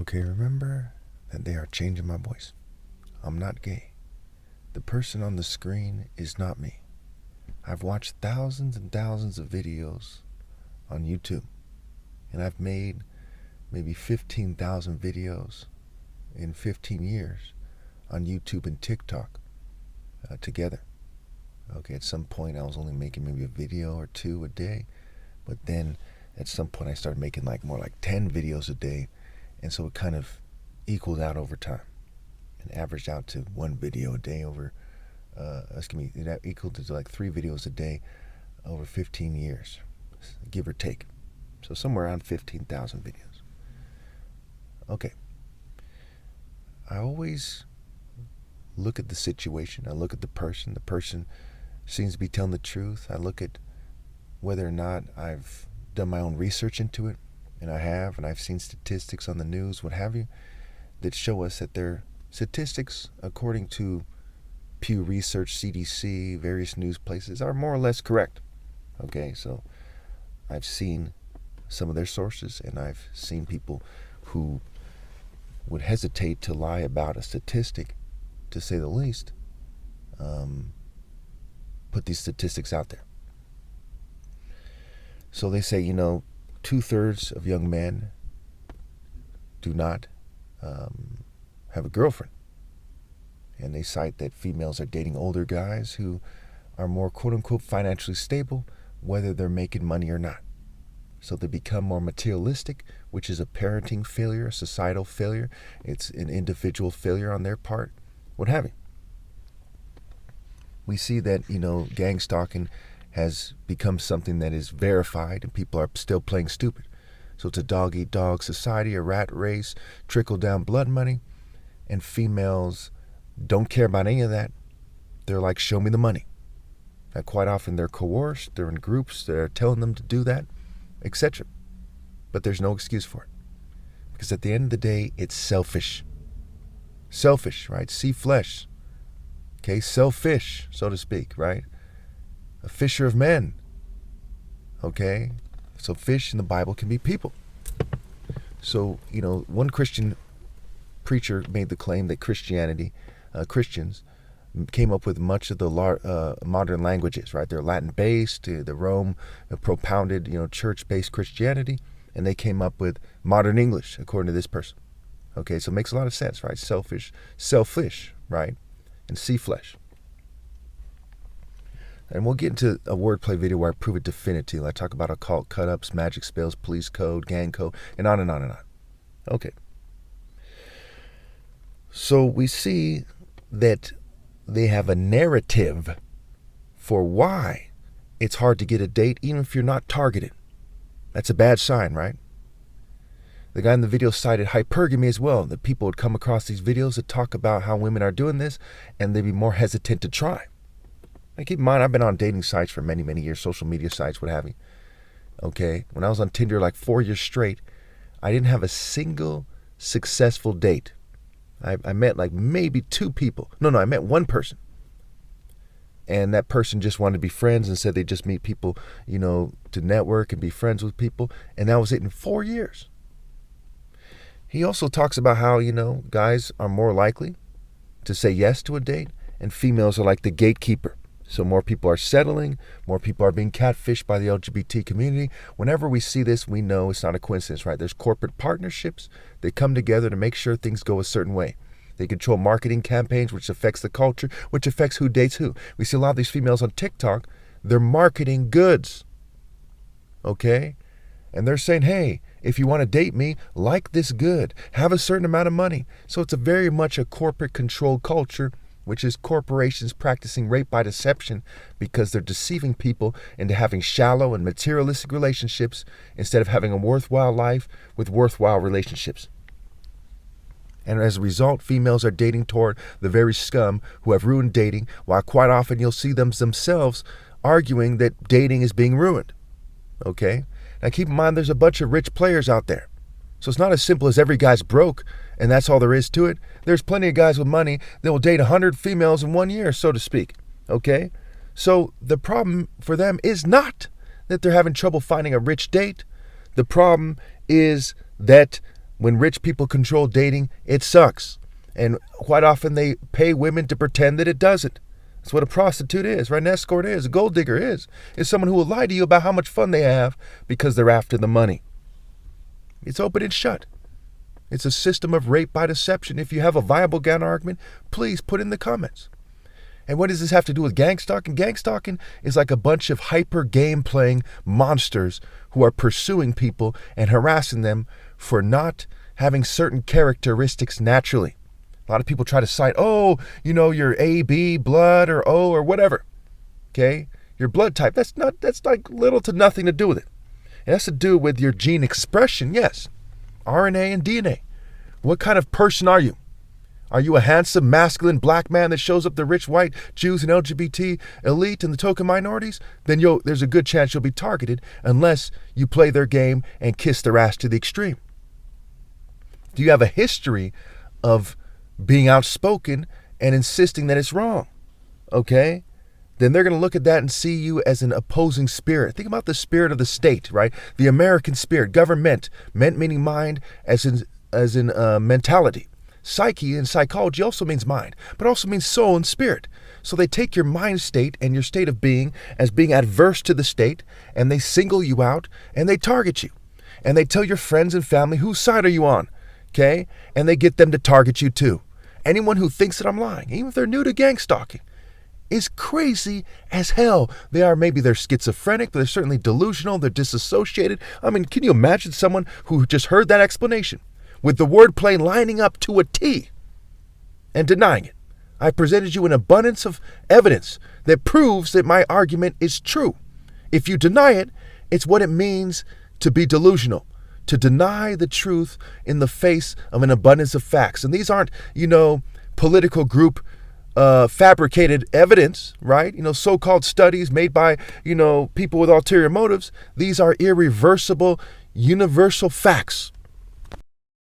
Okay, remember that they are changing my voice. I'm not gay. The person on the screen is not me. I've watched thousands and thousands of videos on YouTube, and I've made maybe 15,000 videos in 15 years on YouTube and TikTok together. Okay, at some point I was only making maybe a video or two a day, but then at some point I started making more like 10 videos a day, and so it kind of equaled out over time and averaged out to one video a day over, it equaled to like 3 videos a day over 15 years, give or take. So somewhere around 15,000 videos. Okay. I always look at the situation. I look at the person. The person seems to be telling the truth. I look at whether or not I've done my own research into it, and I have, and I've seen statistics on the news, what have you, that show us that their statistics, according to Pew Research, CDC, various news places, are more or less correct. Okay, so I've seen some of their sources, and I've seen people who would hesitate to lie about a statistic, to say the least, put these statistics out there. So they say, 2/3 of young men do not have a girlfriend. And they cite that females are dating older guys who are more quote-unquote financially stable, whether they're making money or not. So they become more materialistic, which is a parenting failure, a societal failure. It's an individual failure on their part, what have you. We see that, gangstalking has become something that is verified, and people are still playing stupid. So it's a dog-eat-dog society, a rat race, trickle-down blood money, and females don't care about any of that. They're like, show me the money. Now, quite often they're coerced, they're in groups that are telling them to do that, etc. But there's no excuse for it. Because at the end of the day, it's selfish. Selfish, right? See flesh. Okay, selfish, so to speak, right? A fisher of men. Okay? So fish in the Bible can be people. So, one Christian preacher made the claim that Christians came up with much of the modern languages, right? They're Latin-based, the Rome propounded, church-based Christianity, and they came up with modern English, according to this person. Okay, so it makes a lot of sense, right? Selfish, right? And sea flesh. And we'll get into a wordplay video where I prove it definitively. I talk about occult cut-ups, magic spells, police code, gang code, and on and on and on. Okay. So we see that they have a narrative for why it's hard to get a date, even if you're not targeted. That's a bad sign, right? The guy in the video cited hypergamy as well, that people would come across these videos that talk about how women are doing this, and they'd be more hesitant to try. Now keep in mind, I've been on dating sites for many, many years, social media sites, what have you. Okay, when I was on Tinder 4 years straight, I didn't have a single successful date. I met maybe 2 people. No, I met 1 person. And that person just wanted to be friends and said they just meet people, to network and be friends with people. And that was it in 4 years. He also talks about how, guys are more likely to say yes to a date, and females are like the gatekeeper. So more people are settling, more people are being catfished by the LGBT community. Whenever we see this, we know it's not a coincidence, right? There's corporate partnerships. They come together to make sure things go a certain way. They control marketing campaigns, which affects the culture, which affects who dates who. We see a lot of these females on TikTok, they're marketing goods, okay? And they're saying, hey, if you want to date me, like this good, have a certain amount of money. So it's very much a corporate controlled culture, which is corporations practicing rape by deception because they're deceiving people into having shallow and materialistic relationships instead of having a worthwhile life with worthwhile relationships. And as a result, females are dating toward the very scum who have ruined dating, while quite often you'll see them themselves arguing that dating is being ruined. Okay? Now keep in mind, there's a bunch of rich players out there. So it's not as simple as every guy's broke and that's all there is to it. There's plenty of guys with money that will date 100 females in 1 year, so to speak. Okay? So the problem for them is not that they're having trouble finding a rich date. The problem is that When rich people control dating, it sucks. And quite often they pay women to pretend that it doesn't. That's what a prostitute is, right? An escort is, a gold digger is someone who will lie to you about how much fun they have because they're after the money. It's open and shut. It's a system of rape by deception. If you have a viable counter argument, please put in the comments. And what does this have to do with gangstalking? Gangstalking is like a bunch of hyper game playing monsters who are pursuing people and harassing them for not having certain characteristics naturally. A lot of people try to cite, you're AB, blood, or O, or whatever. Okay? Your blood type, that's like little to nothing to do with it. It has to do with your gene expression, yes. RNA and DNA. What kind of person are you? Are you a handsome, masculine black man that shows up the rich, white, Jews, and LGBT elite and the token minorities? Then there's a good chance you'll be targeted unless you play their game and kiss their ass to the extreme. Do you have a history of being outspoken and insisting that it's wrong? Okay? Then they're going to look at that and see you as an opposing spirit. Think about the spirit of the state, right? The American spirit, government, ment meaning mind as in mentality. Psyche in psychology also means mind, but also means soul and spirit. So they take your mind state and your state of being as being adverse to the state, and they single you out and they target you. And they tell your friends and family, whose side are you on? Okay? And they get them to target you too. Anyone who thinks that I'm lying, even if they're new to gangstalking, is crazy as hell. Maybe they're schizophrenic, but they're certainly delusional, they're disassociated. I mean, can you imagine someone who just heard that explanation with the wordplay lining up to a T and denying it? I presented you an abundance of evidence that proves that my argument is true. If you deny it, it's what it means to be delusional, to deny the truth in the face of an abundance of facts. And these aren't, political group fabricated evidence, right? So-called studies made by, people with ulterior motives. These are irreversible, universal facts.